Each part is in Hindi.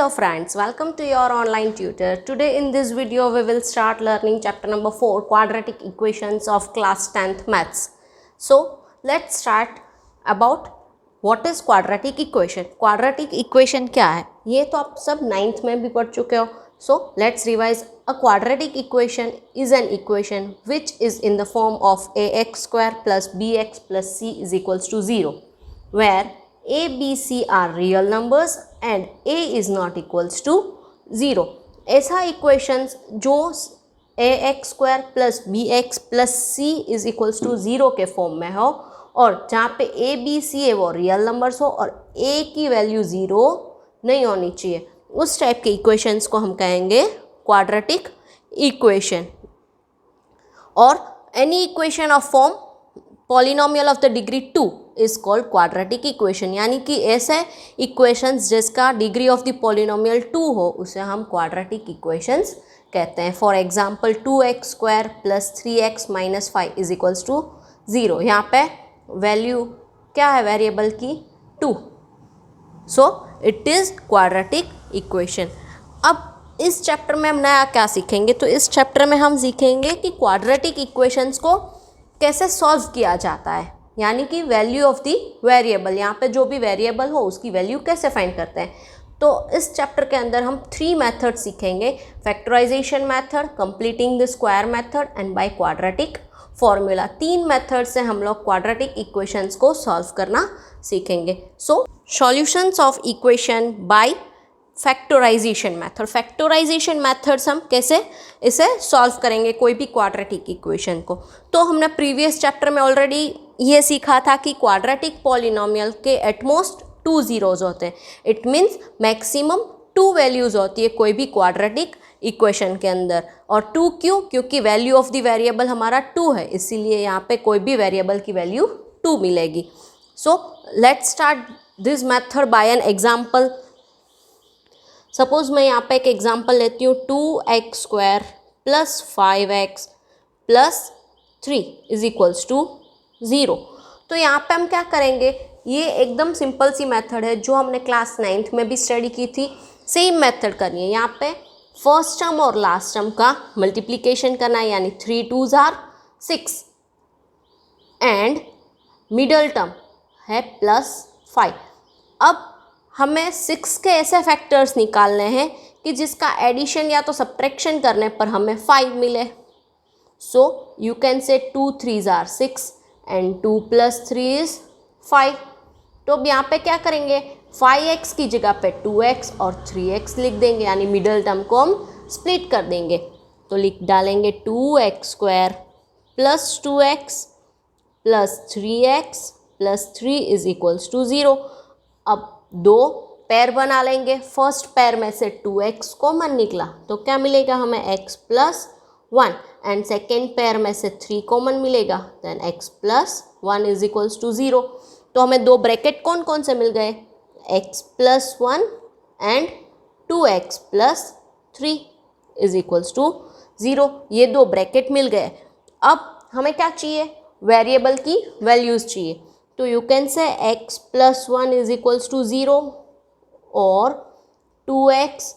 Hello friends, welcome to your online tutor. Today in this video we will start learning chapter number 4 quadratic equations of class 10th maths. So let's start about what is quadratic equation. Quadratic equation क्या है ये तो आप सब 9th में भी पढ़ चुके हो. So let's revise. A quadratic equation is an equation which is in the form of ax square plus bx plus c is equals to 0 where a, b, c are real numbers and a is not equals to 0. ऐसा equations जो ax square plus bx plus c is equals to 0 के फॉर्म में हो और जहाँ पे a, b, c है वो रियल नंबर्स हो और a की वैल्यू 0 नहीं होनी चाहिए, उस टाइप के इक्वेशंस को हम कहेंगे क्वाड्रेटिक इक्वेशन. और any equation of form polynomial of the degree 2 is called quadratic equation. यानी कि ऐसे इक्वेशंस जिसका डिग्री ऑफ द पॉलिनोमियल 2 हो उसे हम क्वाड्रेटिक इक्वेशंस कहते हैं. For example 2x square plus 3x minus 5 is equals to 0. यहाँ पे वैल्यू क्या है वेरिएबल की 2. So it is quadratic equation. अब इस चैप्टर में हम नया क्या सीखेंगे, तो इस चैप्टर में हम सीखेंगे कि क्वाड्रेटिक इक्वेशंस को कैसे सॉल्व किया जाता है. यानी कि वैल्यू ऑफ द वेरिएबल, यहाँ पे जो भी वेरिएबल हो उसकी वैल्यू कैसे फाइंड करते हैं. तो इस चैप्टर के अंदर हम 3 मेथड सीखेंगे. Factorisation method, completing the square method and by quadratic formula. 3 method से हम लोग क्वाड्रेटिक इक्वेशंस को सॉल्व करना सीखेंगे. So solutions of equation by factorisation method. Factorisation methods हम कैसे इसे सॉल्व करेंगे कोई भी क्वाड्रेटिक इक्वेशन को. तो हमने प्रीवियस चैप्टर में ऑलरेडी ये सीखा था कि क्वाड्रेटिक पॉलिनोमियल के एटमोस्ट 2 ज़ीरोज़ होते हैं. इट मीन्स मैक्सिमम 2 वैल्यूज़ होती है कोई भी क्वाड्रेटिक इक्वेशन के अंदर. और 2 क्यों? क्योंकि वैल्यू ऑफ द वेरिएबल हमारा 2 है, इसीलिए यहाँ पे कोई भी वेरिएबल की वैल्यू 2 मिलेगी. So let's start this method by an example. Suppose मैं यहाँ पे एक एग्जाम्पल लेती हूँ 2x square plus 5x plus 3 is equals to 0. तो यहाँ पे हम क्या करेंगे, ये एकदम सिंपल सी मेथड है जो हमने क्लास 9th में भी स्टडी की थी. सेम मेथड करनी है. यहाँ पे फर्स्ट टर्म और लास्ट टर्म का मल्टीप्लिकेशन करना है, यानी 3 2s are 6 and middle term है प्लस 5. अब हमें 6 के ऐसे फैक्टर्स निकालने हैं कि जिसका एडिशन या तो सब्ट्रैक्शन करने पर हमें 5 मिले. सो यू कैन से 2 3s are 6 एंड 2 + 3 is 5. तो अब यहाँ पे क्या करेंगे, 5x की जगह पे 2x और 3x लिख देंगे, यानी मिडल टर्म को हम स्प्लिट कर देंगे. तो लिख डालेंगे 2x square plus 2x plus 3x plus 3 is equals to 0. अब 2 पेयर बना लेंगे. फर्स्ट पेयर में से 2x कॉमन निकला तो क्या मिलेगा हमें x plus 1 and second pair में से 3 कॉमन मिलेगा, then x plus 1 is equals to 0. तो हमें 2 ब्रैकेट कौन कौन से मिल गए, x plus 1 and 2x plus 3 is equals to 0. ये 2 ब्रैकेट मिल गए. अब हमें क्या चाहिए, वेरिएबल की वैल्यूज़ चाहिए. तो you can say x plus 1 is equals to 0 और 2x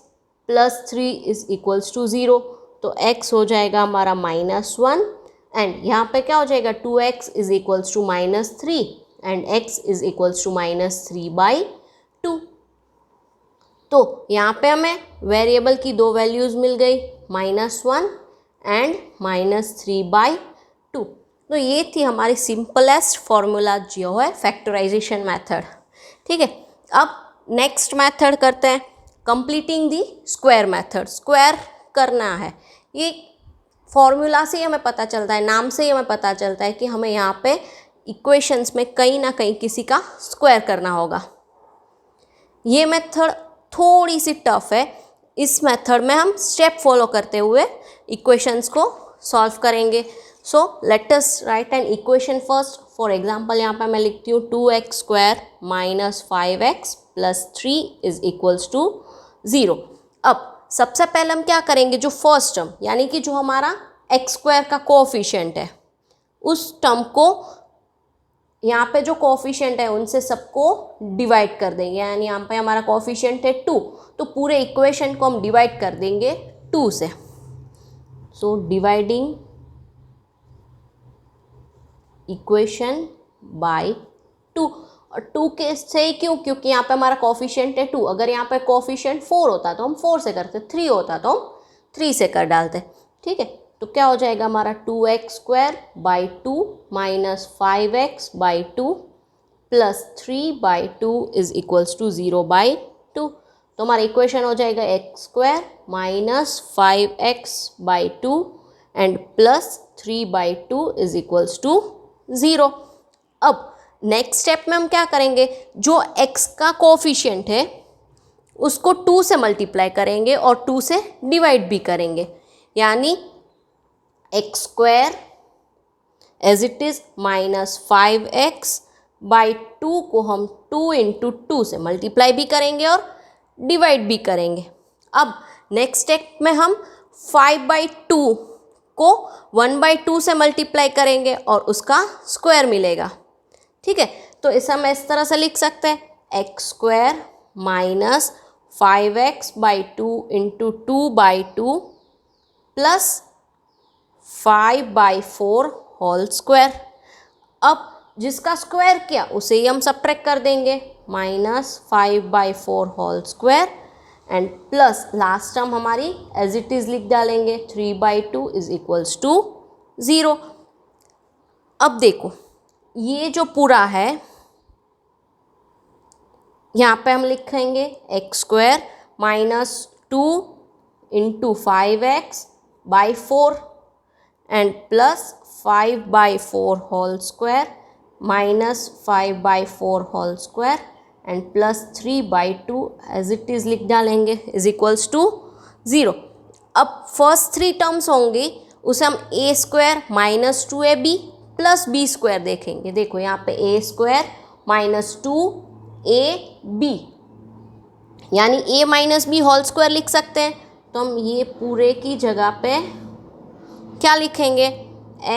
plus 3 is equals to 0. तो x हो जाएगा हमारा -1 एंड यहाँ पे क्या हो जाएगा 2x is equals to -3 and x is equals to -3/2. तो यहाँ पे हमें वेरिएबल की 2 वैल्यूज़ मिल गई, -1 एंड -3/2. तो ये थी हमारी सिंपलेस्ट फॉर्मूला जो है फैक्टराइजेशन मेथड. ठीक है, अब नेक्स्ट मेथड करते हैं completing the square method. Square करना है, ये फॉर्मूला से ही हमें पता चलता है, नाम से ही हमें पता चलता है कि हमें यहाँ पे इक्वेशंस में कहीं ना कहीं किसी का स्क्वायर करना होगा. ये मेथड थोड़ी सी टफ है. इस मेथड में हम स्टेप फॉलो करते हुए इक्वेशंस को सॉल्व करेंगे. So let us write an equation first. For example यहाँ पे मैं लिखती हूँ 2x square minus 5x plus 3 is equals to 0. अब सबसे पहले हम क्या करेंगे, जो फर्स्ट टर्म यानी कि जो हमारा x स्क्वायर का कोएफिशिएंट है उस टर्म को यहाँ पे जो कोफिशिएंट है उनसे सबको डिवाइड कर देंगे, यानी यहाँ पे हमारा कोफिशिएंट है 2, तो पूरे इक्वेशन को हम डिवाइड कर देंगे 2 से। सो डिवाइडिंग इक्वेशन बाय 2, और 2 के से ही क्यों, क्योंकि यहाँ पे हमारा कोफिशिएंट है 2। अगर यहाँ पे कोफिशिएंट 4 होता तो हम 4 से करते, 3 होता तो हम 3 से कर डालते। ठीक है, तो क्या हो जाएगा हमारा 2x² by 2 minus 5x by 2 plus 3/2 is equals to 0/2। तो हमारा इक्वेशन हो जाएगा x² minus 5x by 2 and plus 3/2 is equals to 0। अब नेक्स्ट स्टेप में हम क्या करेंगे, जो x का कोफिशिएंट है उसको 2 से मल्टीप्लाई करेंगे और 2 से डिवाइड भी करेंगे, यानी x² as it is minus 5x by 2 को हम 2 इंटू 2 से मल्टीप्लाई भी करेंगे और डिवाइड भी करेंगे। अब नेक्स्ट स्टेप में हम 5/2 को 1/2 से मल्टीप्लाई करेंगे और उसका स्क्वायर मिलेगा। ठीक है, तो इसे हम इस तरह से लिख सकते हैं x² minus 5x by 2 into 2/2 plus 5/4 whole square. अब जिसका स्क्वायर किया उसे ही हम सब्ट्रैक्ट कर देंगे, minus 5/4 whole square and plus last term हमारी एज इट इज़ लिख डालेंगे 3/2 इज इक्वल्स टू 0। अब देखो ये जो पूरा है यहाँ पे हम लिखेंगे x² minus 2 into 5x by 4 and plus 5/4 whole square minus 5/4 whole square and plus 3/2 as it is लिख डालेंगे इज इक्वल्स टू 0। अब फर्स्ट 3 टर्म्स होंगे उसे हम a² minus 2ab plus b² देखेंगे। देखो यहाँ पे a² माइनस 2ab यानी a minus b whole square लिख सकते हैं, तो हम ये पूरे की जगह पे क्या लिखेंगे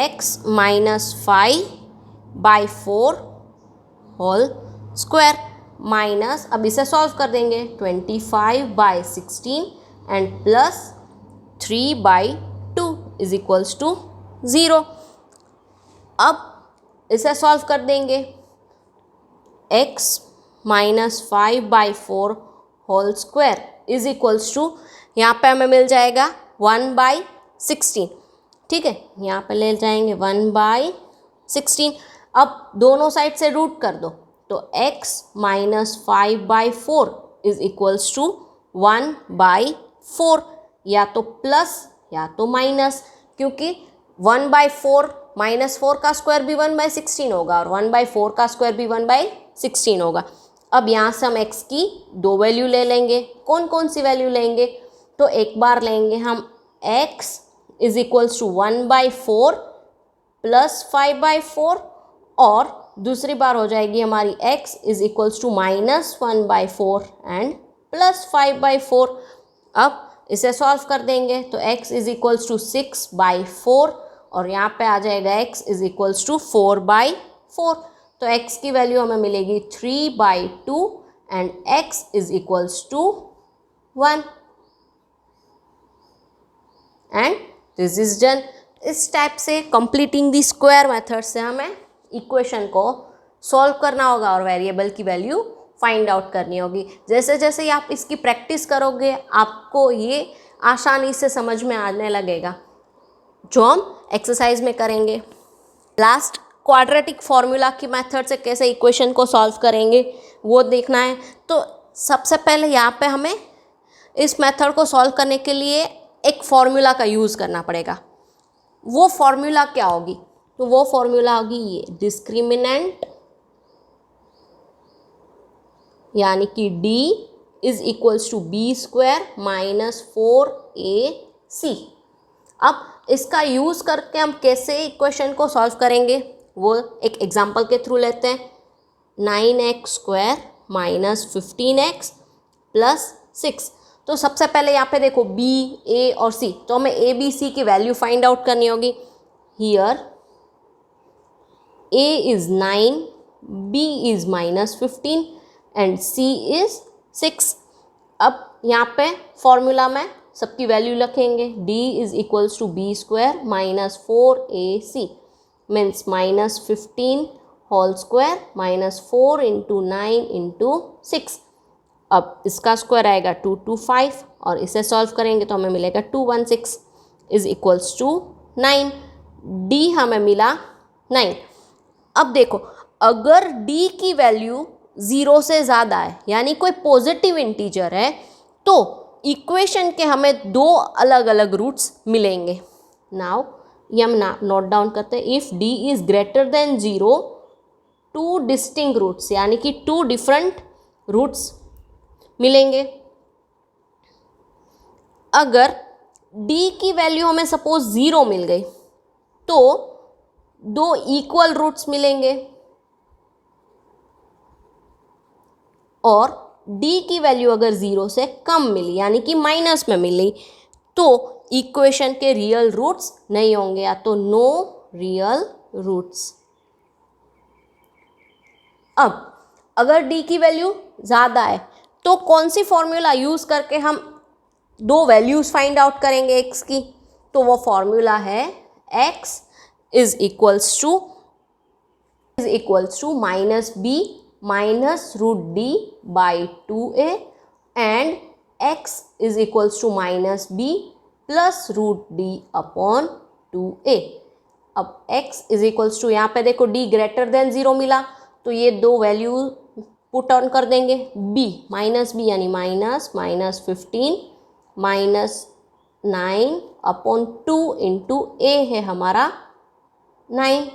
x minus 5/4 whole square minus, अब इसे सॉल्व कर देंगे 25/16 and plus 3/2 is equals to 0। अब इसे सॉल्व कर देंगे x minus 5/4 whole square is equals to, यहाँ पे हमें मिल जाएगा 1/16। ठीक है, यहाँ पे ले जाएंगे 1/16। अब दोनों साइड से रूट कर दो, तो x minus 5/4 is equals to 1/4, या तो प्लस या तो माइनस, क्योंकि 1/4 माइनस 4 का स्क्वायर भी 1/16 होगा और 1/4 का स्क्वायर भी 1/16 होगा। अब यहाँ से हम x की 2 वैल्यू ले लेंगे। कौन कौन सी वैल्यू लेंगे, तो एक बार लेंगे हम x is equals to 1/4 plus 5/4 और दूसरी बार हो जाएगी हमारी x is equals to minus 1/4 and plus 5/4। अब इसे सॉल्व कर देंगे तो x इज इक्वल्स टू 6/4 और यहाँ पे आ जाएगा x इज इक्वल्स टू 4/4। तो x की वैल्यू हमें मिलेगी 3/2 and x is equals to 1 and this is done. इस टाइप से कंप्लीटिंग दी स्क्वायर मेथड से हमें इक्वेशन को सॉल्व करना होगा और वेरिएबल की वैल्यू फाइंड आउट करनी होगी। जैसे जैसे ही आप इसकी प्रैक्टिस करोगे आपको ये आसानी से समझ में आने लगेगा, जो हम एक्सरसाइज में करेंगे। लास्ट क्वाड्रेटिक फॉर्मूला की मेथड से कैसे इक्वेशन को सॉल्व करेंगे वो देखना है। तो सबसे पहले यहाँ पे हमें इस मेथड को सॉल्व करने के लिए एक फॉर्मूला का यूज़ करना पड़ेगा। वो फॉर्मूला क्या होगी, तो वो फॉर्मूला होगी ये डिस्क्रिमिनेंट, यानी कि d is equals to b² minus 4ac। अब इसका यूज़ करके हम कैसे इक्वेशन को सॉल्व करेंगे वो एक एग्जांपल के थ्रू लेते हैं। 9x² minus 15x plus 6। तो सबसे पहले यहाँ पे देखो b, a और c, तो हमें a, b, c की वैल्यू फाइंड आउट करनी होगी। Here A is 9, B is -15 and C is 6. अब यहाँ पे फॉर्मूला में सबकी वैल्यू लिखेंगे. D is equals to B square minus 4AC means -15 whole square -4 into 9 into 6. अब इसका स्क्वायर आएगा 225 और इसे सॉल्व करेंगे तो हमें मिलेगा 216 इज इक्वल्स टू 9. डी हमें मिला 9. अब देखो अगर डी की वैल्यू 0 से ज़्यादा है यानी कोई पॉजिटिव इंटीजर है तो इक्वेशन के हमें दो अलग अलग रूट्स मिलेंगे. नाउ ये हम नोट डाउन करते हैं. If D is greater than 0 two distinct roots यानी कि 2 डिफरेंट रूट्स मिलेंगे. अगर d की वैल्यू हमें सपोज 0 मिल गई तो 2 इक्वल रूट्स मिलेंगे और d की वैल्यू अगर 0 से कम मिली यानी कि माइनस में मिली तो इक्वेशन के रियल रूट्स नहीं होंगे या तो नो रियल रूट्स. अब अगर d की वैल्यू ज़्यादा है तो कौन सी फॉर्मूला यूज़ करके हम दो वैल्यूज़ फाइंड आउट करेंगे x की. तो वो फॉर्मूला है x is equals to -b minus √d by 2a and x is equals to -b plus √d upon 2a. अब x इज इक्वल्स टू यहाँ पे देखो d ग्रेटर देन 0 मिला तो ये दो वैल्यू पुट ऑन कर देंगे. b -b यानी -15 -9 अपॉन 2 इंटू a है हमारा 9.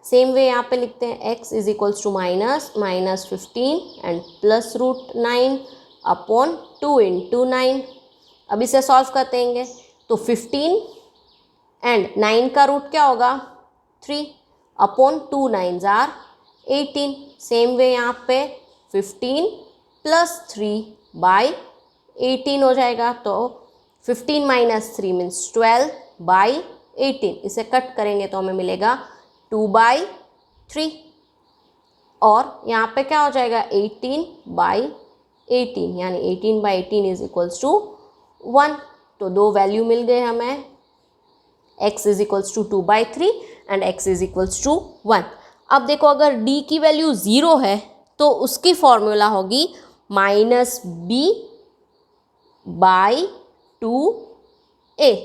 सेम वे यहाँ पे लिखते हैं x is equals to -15 and plus √9 upon 2 into 9. अब इसे सॉल्व करते हैं तो 15 एंड 9 का रूट क्या होगा 3 upon 2 9s are 18. Same way यहाँ पे 15 प्लस 3 बाई 18 हो जाएगा तो 15 माइनस 3 मीन्स 12 बाई 18. इसे कट करेंगे तो हमें मिलेगा 2/3 और यहाँ पे क्या हो जाएगा 18/18 यानी 18/18 इज इक्वल्स टू 1. तो दो वैल्यू मिल गए हमें x is equals to 2/3 and x is equals to 1. अब देखो अगर d की वैल्यू 0 है तो उसकी फॉर्मूला होगी -b बाई 2a.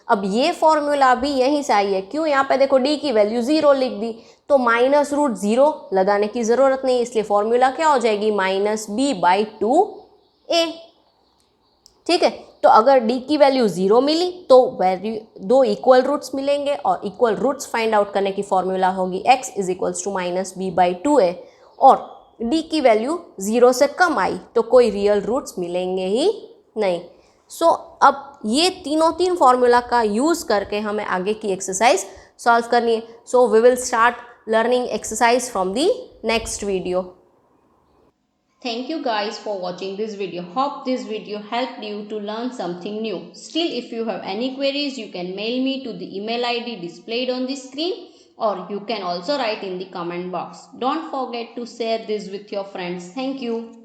अब ये फॉर्मूला भी यहीं से आई है. क्यों? यहाँ पे देखो d की वैल्यू 0 लिख दी तो -√0 लगाने की ज़रूरत नहीं, इसलिए फॉर्मूला क्या हो जाएगी -b बाई 2a. ठीक है, तो अगर d की वैल्यू 0 मिली तो वैल्यू दो इक्वल रूट्स मिलेंगे और इक्वल रूट्स फाइंड आउट करने की फॉर्मूला होगी x is equals to -b by 2a. और d की वैल्यू 0 से कम आई तो कोई रियल रूट्स मिलेंगे ही नहीं. सो अब ये तीन फॉर्मूला का यूज़ करके हमें आगे की एक्सरसाइज सॉल्व करनी है. So we will start learning exercise from the next video. Thank you guys for watching this video. Hope this video helped you to learn something new. Still, if you have any queries, you can mail me to the email ID displayed on the screen or you can also write in the comment box. Don't forget to share this with your friends. Thank you.